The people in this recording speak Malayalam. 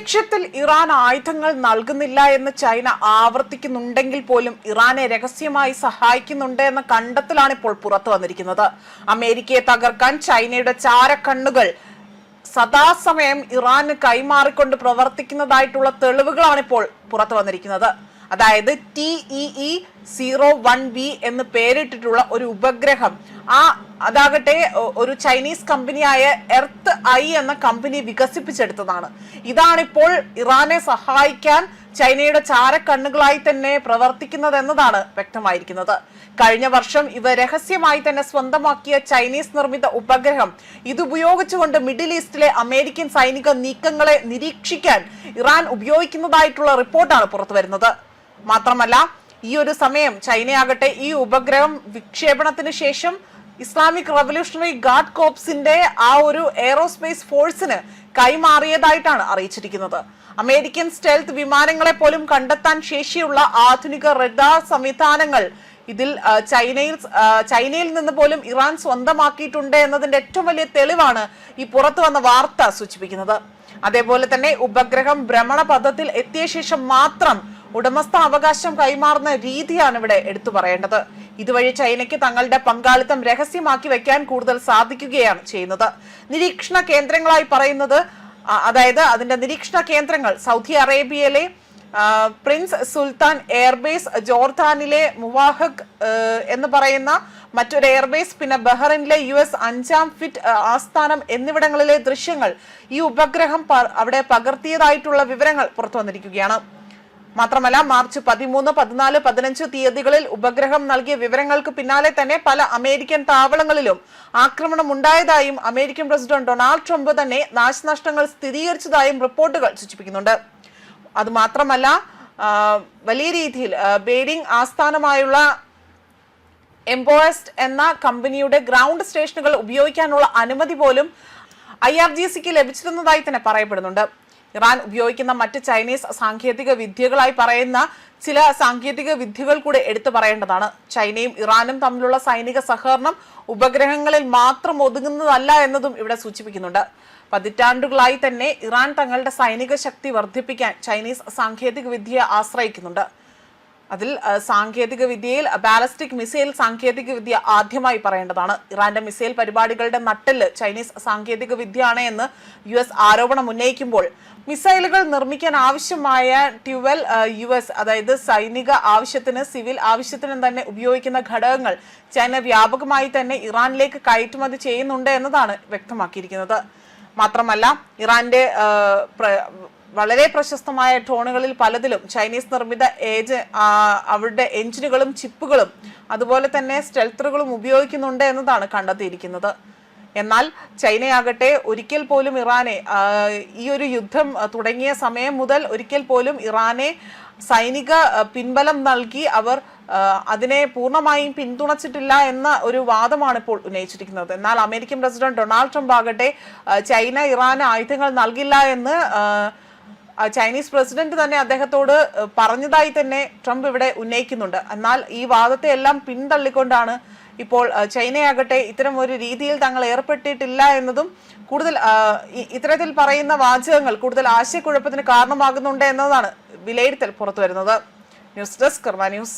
പ്രത്യക്ഷത്തിൽ ഇറാൻ ആയുധങ്ങൾ നൽകുന്നില്ല എന്ന് ചൈന ആവർത്തിക്കുന്നുണ്ടെങ്കിൽ പോലും ഇറാനെ രഹസ്യമായി സഹായിക്കുന്നുണ്ട് എന്ന കണ്ടെത്തലാണ് ഇപ്പോൾ പുറത്തു വന്നിരിക്കുന്നത്. അമേരിക്കയെ തകർക്കാൻ ചൈനയുടെ ചാരക്കണ്ണുകൾ സദാസമയം ഇറാന് കൈമാറിക്കൊണ്ട് പ്രവർത്തിക്കുന്നതായിട്ടുള്ള തെളിവുകളാണ് ഇപ്പോൾ പുറത്തു വന്നിരിക്കുന്നത്. അതായത് TEE-01B എന്ന് പേരിട്ടിട്ടുള്ള ഒരു ഉപഗ്രഹം, അതാകട്ടെ ഒരു ചൈനീസ് കമ്പനിയായ എർത്ത് ഐ എന്ന കമ്പനി വികസിപ്പിച്ചെടുത്തതാണ്. ഇതാണിപ്പോൾ ഇറാനെ സഹായിക്കാൻ ചൈനയുടെ ചാരക്കണ്ണുകളായി തന്നെ പ്രവർത്തിക്കുന്നത് എന്നതാണ് വ്യക്തമായിരിക്കുന്നത്. കഴിഞ്ഞ വർഷം ഇവ രഹസ്യമായി തന്നെ സ്വന്തമാക്കിയ ചൈനീസ് നിർമ്മിത ഉപഗ്രഹം ഇതുപയോഗിച്ചുകൊണ്ട് മിഡിൽ ഈസ്റ്റിലെ അമേരിക്കൻ സൈനിക നീക്കങ്ങളെ നിരീക്ഷിക്കാൻ ഇറാൻ ഉപയോഗിക്കുന്നതായിട്ടുള്ള റിപ്പോർട്ടാണ് പുറത്തുവരുന്നത്. മാത്രമല്ല, ഈ ഒരു സമയം ചൈനയാകട്ടെ ഈ ഉപഗ്രഹം വിക്ഷേപണത്തിന് ശേഷം ഇസ്ലാമിക് റവല്യൂഷണറി ഗാർഡ് കോർപ്സിന്റെ ആ ഒരു എയറോസ്പേസ് ഫോഴ്സിന് കൈമാറിയതായിട്ടാണ് അറിയിച്ചിരിക്കുന്നത്. അമേരിക്കൻ സ്റ്റെൽത്ത് വിമാനങ്ങളെ പോലും കണ്ടെത്താൻ ശേഷിയുള്ള ആധുനിക റഡാർ സംവിധാനങ്ങൾ ഇതിൽ ചൈനയിൽ നിന്ന് പോലും ഇറാൻ സ്വന്തമാക്കിയിട്ടുണ്ട് എന്നതിന്റെ ഏറ്റവും വലിയ തെളിവാണ് ഈ പുറത്തു വന്ന വാർത്ത സൂചിപ്പിക്കുന്നത്. അതേപോലെ തന്നെ ഉപഗ്രഹം ഭ്രമണപഥത്തിൽ എത്തിയ ശേഷം മാത്രം ഉടമസ്ഥാവകാശം കൈമാറുന്ന രീതിയാണ് ഇവിടെ എടുത്തു പറയേണ്ടത്. ഇതുവഴി ചൈനയ്ക്ക് തങ്ങളുടെ പങ്കാളിത്തം രഹസ്യമാക്കി വെക്കാൻ കൂടുതൽ സാധിക്കുകയാണ് ചെയ്യുന്നത്. നിരീക്ഷണ കേന്ദ്രങ്ങളായി പറയുന്നത്, അതായത് അതിന്റെ നിരീക്ഷണ കേന്ദ്രങ്ങൾ സൗദി അറേബ്യയിലെ പ്രിൻസ് സുൽത്താൻ എയർബേസ്, ജോർദാനിലെ മുവാഹക് എന്ന് പറയുന്ന മറ്റൊരു എയർബേസ്, പിന്നെ ബഹ്റൈനിലെ US 5ാം ഫിറ്റ് ആസ്ഥാനം എന്നിവിടങ്ങളിലെ ദൃശ്യങ്ങൾ ഈ ഉപഗ്രഹം അവിടെ പകർത്തിയതായിട്ടുള്ള വിവരങ്ങൾ പുറത്തു വന്നിരിക്കുകയാണ്. മാത്രമല്ല, മാർച്ച് 13, 14, 15 തീയതികളിൽ ഉപഗ്രഹം നൽകിയ വിവരങ്ങൾക്ക് പിന്നാലെ തന്നെ പല അമേരിക്കൻ താവളങ്ങളിലും ആക്രമണം ഉണ്ടായതായും അമേരിക്കൻ പ്രസിഡന്റ് ഡൊണാൾഡ് ട്രംപ് തന്നെ നാശനഷ്ടങ്ങൾ സ്ഥിരീകരിച്ചതായും റിപ്പോർട്ടുകൾ സൂചിപ്പിക്കുന്നുണ്ട്. അതുമാത്രമല്ല, വലിയ രീതിയിൽ ബെയ്ജിംഗ് ആസ്ഥാനമായുള്ള എംബോയസ്റ്റ് എന്ന കമ്പനിയുടെ ഗ്രൗണ്ട് സ്റ്റേഷനുകൾ ഉപയോഗിക്കാനുള്ള അനുമതി പോലും IRGCക്ക് ലഭിച്ചിരുന്നതായി തന്നെ പറയപ്പെടുന്നുണ്ട്. ഇറാൻ ഉപയോഗിക്കുന്ന മറ്റ് ചൈനീസ് സാങ്കേതിക വിദ്യകളായി പറയുന്ന ചില സാങ്കേതിക വിദ്യകൾ കൂടെ എടുത്തു പറയേണ്ടതാണ്. ചൈനയും ഇറാനും തമ്മിലുള്ള സൈനിക സഹകരണം ഉപഗ്രഹങ്ങളിൽ മാത്രം ഒതുങ്ങുന്നതല്ല എന്നതും ഇവിടെ സൂചിപ്പിക്കുന്നുണ്ട്. പതിറ്റാണ്ടുകളായി തന്നെ ഇറാൻ തങ്ങളുടെ സൈനിക ശക്തി വർദ്ധിപ്പിക്കാൻ ചൈനീസ് സാങ്കേതിക വിദ്യയെ ആശ്രയിക്കുന്നുണ്ട്. അതിൽ സാങ്കേതിക വിദ്യയിൽ ബാലിസ്റ്റിക് മിസൈൽ സാങ്കേതിക വിദ്യ ആദ്യമായി പറയേണ്ടതാണ്. ഇറാന്റെ മിസൈൽ പരിപാടികളുടെ നട്ടെല്ല് ചൈനീസ് സാങ്കേതിക വിദ്യയാണ് എന്ന് US ആരോപണം ഉന്നയിക്കുമ്പോൾ, മിസൈലുകൾ നിർമ്മിക്കാൻ ആവശ്യമായ ട്യുവൽ US, അതായത് സൈനിക ആവശ്യത്തിന് സിവിൽ ആവശ്യത്തിനും തന്നെ ഉപയോഗിക്കുന്ന ഘടകങ്ങൾ ചൈന വ്യാപകമായി തന്നെ ഇറാനിലേക്ക് കയറ്റുമതി ചെയ്യുന്നുണ്ട് എന്നതാണ് വ്യക്തമാക്കിയിരിക്കുന്നത്. മാത്രമല്ല, ഇറാന്റെ വളരെ പ്രശസ്തമായ ഡ്രോണുകളിൽ പലതിലും ചൈനീസ് നിർമ്മിത അവരുടെ എഞ്ചിനുകളും ചിപ്പുകളും അതുപോലെ തന്നെ സ്റ്റെൽത്തറുകളും ഉപയോഗിക്കുന്നുണ്ട് എന്നതാണ് കണ്ടെത്തിയിരിക്കുന്നത്. എന്നാൽ ചൈനയാകട്ടെ ഒരിക്കൽ പോലും ഇറാനെ ഈ ഒരു യുദ്ധം തുടങ്ങിയ സമയം മുതൽ ഒരിക്കൽ പോലും ഇറാനെ സൈനിക പിൻബലം നൽകി അവർ അതിനെ പൂർണ്ണമായും പിന്തുണച്ചിട്ടില്ല എന്ന ഒരു വാദമാണ് ഇപ്പോൾ ഉന്നയിച്ചിരിക്കുന്നത്. എന്നാൽ അമേരിക്കൻ പ്രസിഡന്റ് ഡൊണാൾഡ് ട്രംപ് ആകട്ടെ ചൈന ഇറാന് ആയുധങ്ങൾ നൽകില്ല എന്ന് ചൈനീസ് പ്രസിഡന്റ് തന്നെ അദ്ദേഹത്തോട് പറഞ്ഞതായി തന്നെ ട്രംപ് ഇവിടെ ഉന്നയിക്കുന്നുണ്ട്. എന്നാൽ ഈ വാദത്തെ എല്ലാം പിന്തള്ളിക്കൊണ്ടാണ് ഇപ്പോൾ ചൈനയാകട്ടെ ഇത്തരം ഒരു രീതിയിൽ തങ്ങൾ ഏർപ്പെട്ടിട്ടില്ല എന്നതും കൂടുതൽ ഇത്തരത്തിൽ പറയുന്ന വാചകങ്ങൾ കൂടുതൽ ആശയക്കുഴപ്പത്തിന് കാരണമാകുന്നുണ്ട് എന്നതാണ് വിലയിരുത്തൽ പുറത്തു വരുന്നത്. ന്യൂസ് ഡെസ്ക് കർമ്മ ന്യൂസ്.